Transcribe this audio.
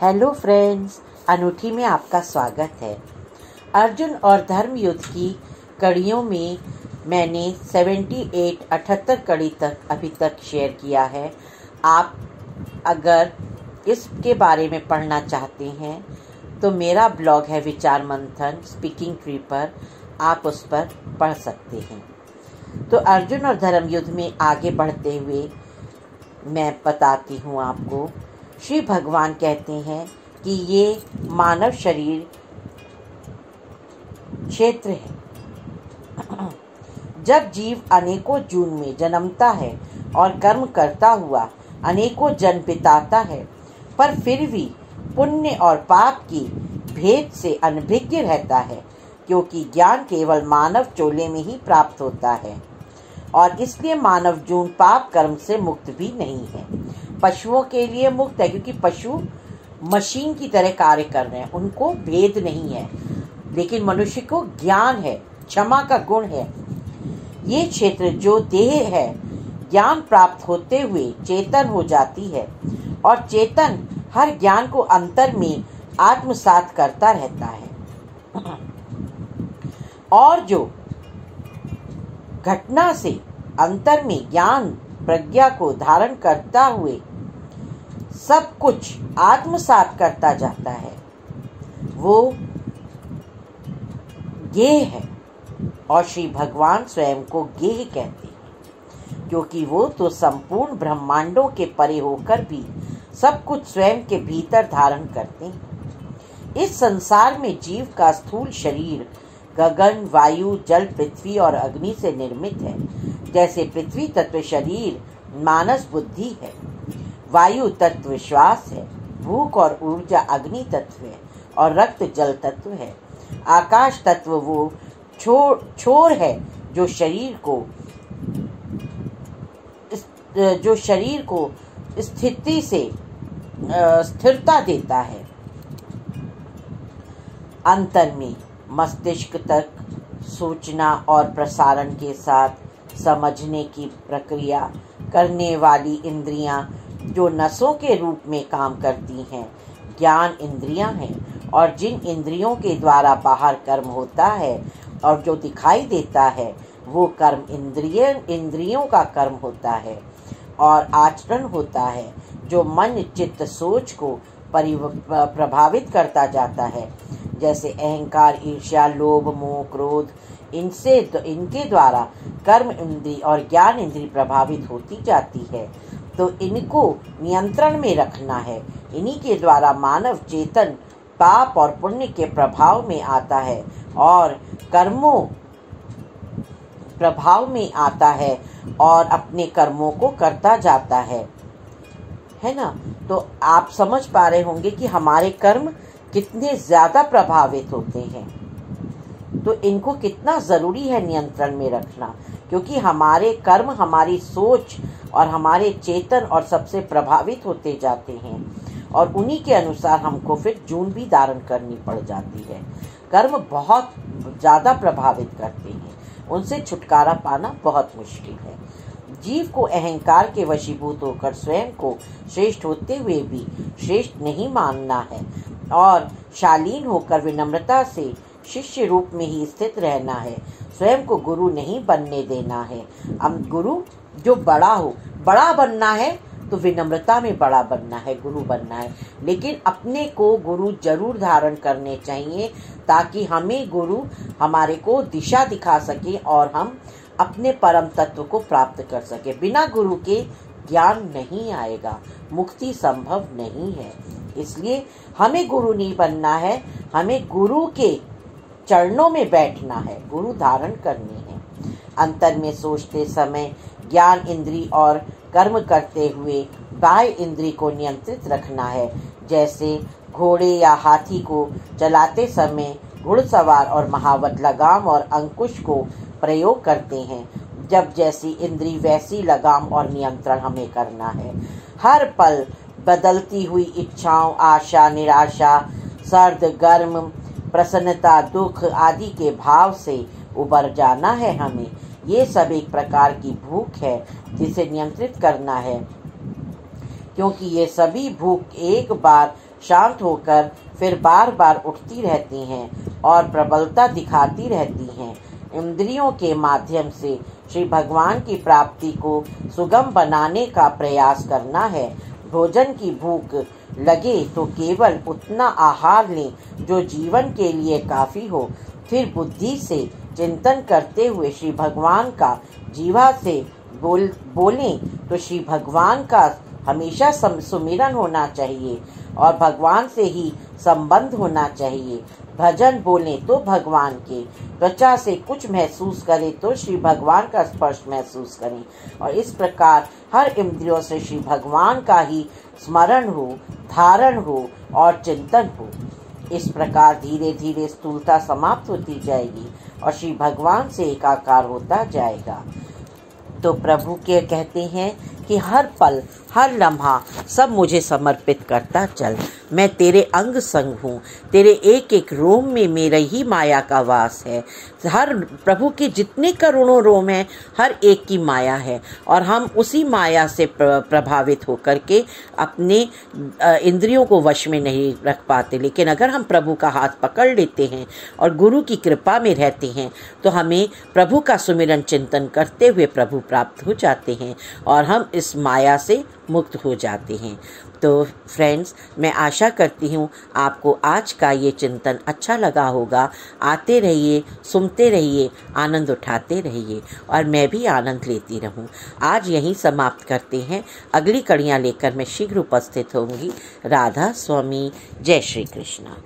Hello friends, अनूठी में आपका स्वागत है। अर्जुन और धर्म युद्ध की कड़ियों में मैंने 78 कड़ी तक अभी तक शेयर किया है। आप अगर इसके बारे में पढ़ना चाहते हैं तो मेरा ब्लॉग है विचार मंथन स्पीकिंग ट्री पर, आप उस पर पढ़ सकते हैं। तो अर्जुन और धर्म युद्ध में आगे बढ़ते हुए मैं बताती हूँ आपको। श्री भगवान कहते हैं कि ये मानव शरीर क्षेत्र है। जब जीव अनेकों जून में जन्मता है और कर्म करता हुआ अनेकों जन्म बिताता है, पर फिर भी पुण्य और पाप की भेद से अनभिज्ञ रहता है, क्योंकि ज्ञान केवल मानव चोले में ही प्राप्त होता है और इसलिए मानव जून पाप कर्म से मुक्त भी नहीं है। पशुओं के लिए मुक्त है, क्योंकि पशु मशीन की तरह कार्य कर रहे हैं, उनको भेद नहीं है, लेकिन मनुष्य को ज्ञान है, क्षमा का गुण है। ये क्षेत्र जो देह है, ज्ञान प्राप्त होते हुए चेतन हो जाती है और चेतन हर ज्ञान को अंतर में आत्मसात करता रहता है और जो घटना से अंतर में ज्ञान प्रज्ञा को धारण करता हुए सब कुछ आत्मसात करता जाता है, वो गेह है। और श्री भगवान स्वयं को गेह कहते हैं, क्योंकि वो तो संपूर्ण ब्रह्मांडों के परे होकर भी सब कुछ स्वयं के भीतर धारण करते हैं। इस संसार में जीव का स्थूल शरीर गगन, वायु, जल, पृथ्वी और अग्नि से निर्मित है। जैसे पृथ्वी तत्व शरीर मानस बुद्धि है, वायु तत्व श्वास है, भूख और ऊर्जा अग्नि तत्व है और रक्त जल तत्व है। आकाश तत्व वो छोर है जो शरीर को स्थिति से स्थिरता देता है। अंतर में मस्तिष्क तक सूचना और प्रसारण के साथ समझने की प्रक्रिया करने वाली इंद्रियां जो नसों के रूप में काम करती हैं, ज्ञान इंद्रियां हैं। और जिन इंद्रियों के द्वारा बाहर कर्म होता है और जो दिखाई देता है, वो कर्म इंद्रियों का कर्म होता है और आचरण होता है, जो मन चित्त सोच को प्रभावित करता जाता है। जैसे अहंकार, ईर्ष्या, लोभ, मोह, क्रोध, इनके द्वारा कर्म इंद्री और ज्ञान इंद्री प्रभावित होती जाती है। तो इनको नियंत्रण में रखना है। इन्हीं के द्वारा मानव चेतन पाप और पुण्य के प्रभाव में आता है और कर्मों प्रभाव में आता है और अपने कर्मों को करता जाता है ना। तो आप समझ पा रहे होंगे कि हमारे कर्म कितने ज्यादा प्रभावित होते हैं, तो इनको कितना जरूरी है नियंत्रण में रखना, क्योंकि हमारे कर्म हमारी सोच और हमारे चेतन और सबसे प्रभावित होते जाते हैं और उन्हीं के अनुसार हमको फिर जून भी धारण करनी पड़ जाती है। कर्म बहुत ज्यादा प्रभावित करते हैं, उनसे छुटकारा पाना बहुत मुश्किल है। जीव को अहंकार के वशीभूत होकर स्वयं को श्रेष्ठ होते हुए भी श्रेष्ठ नहीं मानना है और शालीन होकर विनम्रता से शिष्य रूप में ही स्थित रहना है। स्वयं को गुरु नहीं बनने देना है। हम गुरु जो बड़ा हो, बड़ा बनना है तो विनम्रता में बड़ा बनना है, गुरु बनना है, लेकिन अपने को गुरु जरूर धारण करने चाहिए, ताकि हमें गुरु हमारे को दिशा दिखा सके और हम अपने परम तत्व को प्राप्त कर सके। बिना गुरु के ज्ञान नहीं आएगा, मुक्ति संभव नहीं है। इसलिए हमें गुरु नहीं बनना है, हमें गुरु के चरणों में बैठना है, गुरु धारण करनी है। अंतर में सोचते समय ज्ञान इंद्री और कर्म करते हुए बाह्य इंद्री को नियंत्रित रखना है। जैसे घोड़े या हाथी को चलाते समय घुड़सवार और महावत लगाम और अंकुश को प्रयोग करते हैं, जब जैसी इंद्री वैसी लगाम और नियंत्रण हमें करना है। हर पल बदलती हुई इच्छाओं, आशा, निराशा, सर्द गर्म, प्रसन्नता, दुख आदि के भाव से उबर जाना है हमें। ये सब एक प्रकार की भूख है जिसे नियंत्रित करना है, क्योंकि ये सभी भूख एक बार शांत होकर फिर बार बार उठती रहती हैं और प्रबलता दिखाती रहती हैं। इंद्रियों के माध्यम से श्री भगवान की प्राप्ति को सुगम बनाने का प्रयास करना है। भोजन की भूख लगे तो केवल उतना आहार लें जो जीवन के लिए काफी हो। फिर बुद्धि से चिंतन करते हुए श्री भगवान का जीवा से बोलें तो श्री भगवान का हमेशा सुमिरन होना चाहिए और भगवान से ही संबंध होना चाहिए। भजन बोलें तो भगवान के, त्वचा से कुछ महसूस करें तो श्री भगवान का स्पर्श महसूस करें और इस प्रकार हर इंद्रियों से श्री भगवान का ही स्मरण हो, धारण हो और चिंतन हो। इस प्रकार धीरे धीरे स्थूलता समाप्त होती जाएगी और श्री भगवान से एकाकार होता जाएगा। तो प्रभु के कहते हैं कि हर पल हर लम्हा सब मुझे समर्पित करता चल। मैं तेरे अंग संग हूँ, तेरे एक एक रोम में मेरा ही माया का वास है। हर प्रभु के जितने करोड़ों रोम हैं हर एक की माया है और हम उसी माया से प्रभावित होकर के अपने इंद्रियों को वश में नहीं रख पाते। लेकिन अगर हम प्रभु का हाथ पकड़ लेते हैं और गुरु की कृपा में रहते हैं तो हमें प्रभु का सुमिरन चिंतन करते हुए प्रभु प्राप्त हो जाते हैं और हम इस माया से मुक्त हो जाते हैं। तो फ्रेंड्स, मैं आशा करती हूँ आपको आज का ये चिंतन अच्छा लगा होगा। आते रहिए, सुनते रहिए, आनंद उठाते रहिए और मैं भी आनंद लेती रहूँ। आज यहीं समाप्त करते हैं। अगली कड़ियाँ लेकर मैं शीघ्र उपस्थित होंगी। राधा स्वामी। जय श्री कृष्णा।